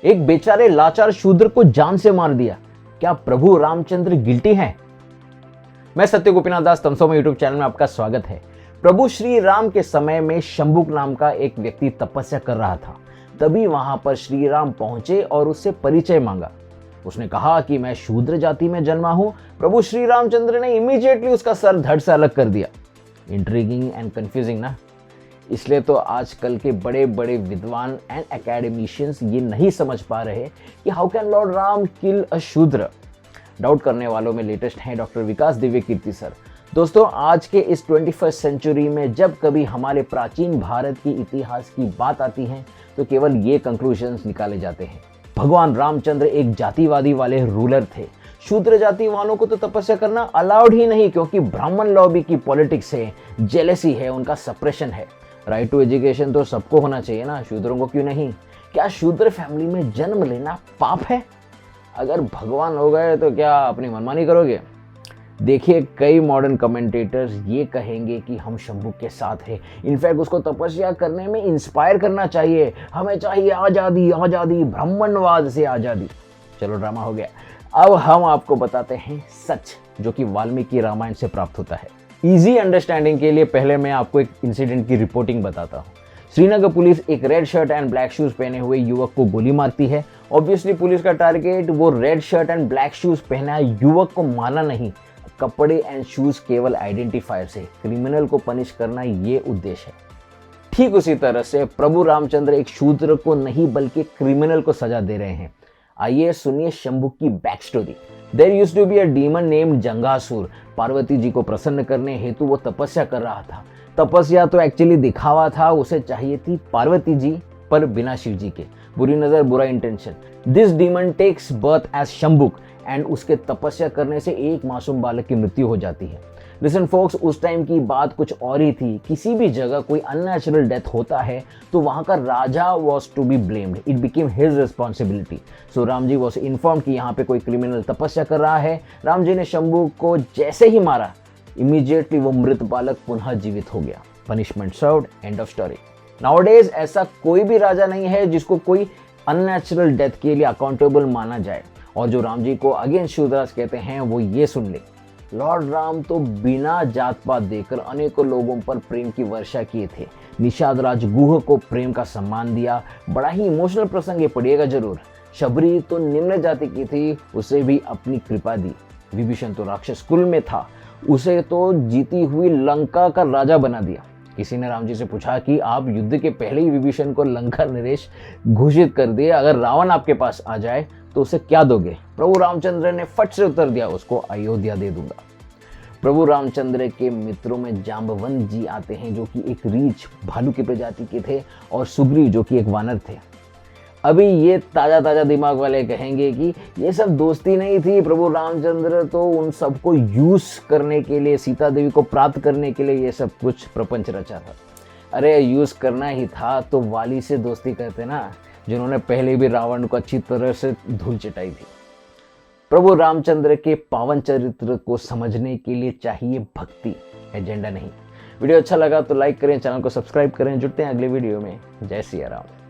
एक बेचारे लाचार शूद्र को जान से मार दिया। क्या प्रभु रामचंद्र गिल्टी हैं? मैं सत्य गोपीनाथ दास तमसोमय यूट्यूब चैनल में आपका स्वागत है। प्रभु श्री राम के समय में शंभुक नाम का एक व्यक्ति तपस्या कर रहा था। तभी वहां पर श्री राम पहुंचे और उससे परिचय मांगा। उसने कहा कि मैं शूद्र जाति में जन्मा हूं। प्रभु श्री रामचंद्र ने इमीडिएटली उसका सर धड़ से अलग कर दिया। इंट्रीगिंग एंड कंफ्यूजिंग ना? इसलिए तो आजकल के बड़े बड़े विद्वान एंड एकेडमिशियंस ये नहीं समझ पा रहे कि हाउ कैन लॉर्ड राम किल अ शूद्र। डाउट करने वालों में लेटेस्ट हैं डॉक्टर विकास दिव्य कीर्ति सर। दोस्तों, आज के इस 21वीं सेंचुरी में जब कभी हमारे प्राचीन भारत की इतिहास की बात आती है तो केवल ये कंक्लूजन्स निकाले जाते हैं। भगवान रामचंद्र एक जातिवादी वाले रूलर थे। शूद्र जाति वालों को तो तपस्या करना अलाउड ही नहीं, क्योंकि ब्राह्मण लॉबी की पॉलिटिक्स है, जेलेसी है, उनका सप्रेशन है। राइट टू एजुकेशन तो सबको होना चाहिए ना, शूद्रों को क्यों नहीं? क्या शूद्र फैमिली में जन्म लेना पाप है? अगर भगवान हो गए तो क्या अपनी मनमानी करोगे? देखिए, कई मॉडर्न कमेंटेटर्स ये कहेंगे कि हम शंभुक के साथ हैं। इनफैक्ट उसको तपस्या करने में इंस्पायर करना चाहिए। हमें चाहिए आज़ादी, आज़ादी, ब्राह्मणवाद से आज़ादी। चलो, ड्रामा हो गया। अब हम आपको बताते हैं सच, जो कि वाल्मीकि रामायण से प्राप्त होता है। इजी अंडरस्टैंडिंग के लिए पहले मैं आपको एक इंसिडेंट की रिपोर्टिंग बताता हूँ। श्रीनगर पुलिस एक red shirt and black shoes पहने हुए युवक को गोली मारती है। ऑब्वियसली पुलिस का टारगेट वो red shirt and black shoes पहना युवक को मारना नहीं, कपड़े एंड शूज केवल आइडेंटिफायर से क्रिमिनल को पनिश करना ये उद्देश्य है। ठीक उसी तरह से प्रभु रामचंद्र एक शूद्र को नहीं बल्कि क्रिमिनल को सजा दे रहे हैं। आइए सुनिए शंभुक की back story. There used to be a demon named Jangasur. Parvati ji को प्रसन्न करने हेतु वो तपस्या कर रहा था। तपस्या तो एक्चुअली दिखावा था, उसे चाहिए थी पार्वती जी पर बिना शिव जी के। बुरी नजर, बुरा intention. This demon takes birth as Shambhuk and उसके तपस्या करने से एक मासूम बालक की मृत्यु हो जाती है। लिसन फोक्स, उस टाइम की बात कुछ और ही थी। किसी भी जगह कोई अननेचुरल डेथ होता है तो वहां का राजा was to be blamed. It became his responsibility. So Ram ji was inform कि यहाँ पे कोई क्रिमिनल तपस्या कर रहा है। राम जी ने शंभुक को जैसे ही मारा, इमीडिएटली वो मृत बालक पुनः जीवित हो गया। Punishment served, end of story. Nowadays ऐसा कोई भी राजा नहीं है जिसको कोई अननेचुरल डेथ के लिए अकाउंटेबल माना जाए। और जो राम जी को अगेंस्ट शूद्रास कहते हैं वो ये सुन ले, लॉर्ड राम तो बिना जात पात देकर अनेकों लोगों पर प्रेम की वर्षा किए थे। निषाद राज गुह को प्रेम का सम्मान दिया। बड़ा ही इमोशनल प्रसंग, ये पढ़िएगा जरूर। शबरी तो निम्न जाति की थी, उसे भी अपनी कृपा दी। विभीषण तो राक्षस कुल में था, उसे तो जीती हुई लंका का राजा बना दिया। किसी ने राम जी से पूछा कि आप युद्ध के पहले ही विभीषण को लंका नरेश घोषित कर दिए, अगर रावण आपके पास आ जाए तो उसे क्या दोगे? प्रभु रामचंद्र ने फट से उत्तर दिया, उसको अयोध्या दे दूंगा। प्रभु रामचंद्र के मित्रों में जांबवंत जी आते हैं, जो कि एक रीछ भालू की प्रजाति के थे, और सुग्रीव जो कि एक वानर थे। अभी ये ताजा ताजा दिमाग वाले कहेंगे कि ये सब दोस्ती नहीं थी, प्रभु रामचंद्र तो उन सबको यूज करने के लिए, सीता देवी को प्राप्त करने के लिए ये सब कुछ प्रपंच रचा था। अरे यूज करना ही था तो वाली से दोस्ती करते ना, जिन्होंने पहले भी रावण को अच्छी तरह से धूल चटाई थी। प्रभु रामचंद्र के पावन चरित्र को समझने के लिए चाहिए भक्ति, एजेंडा नहीं। वीडियो अच्छा लगा तो लाइक करें, चैनल को सब्सक्राइब करें। जुड़ते हैं अगले वीडियो में। जय सिया राम।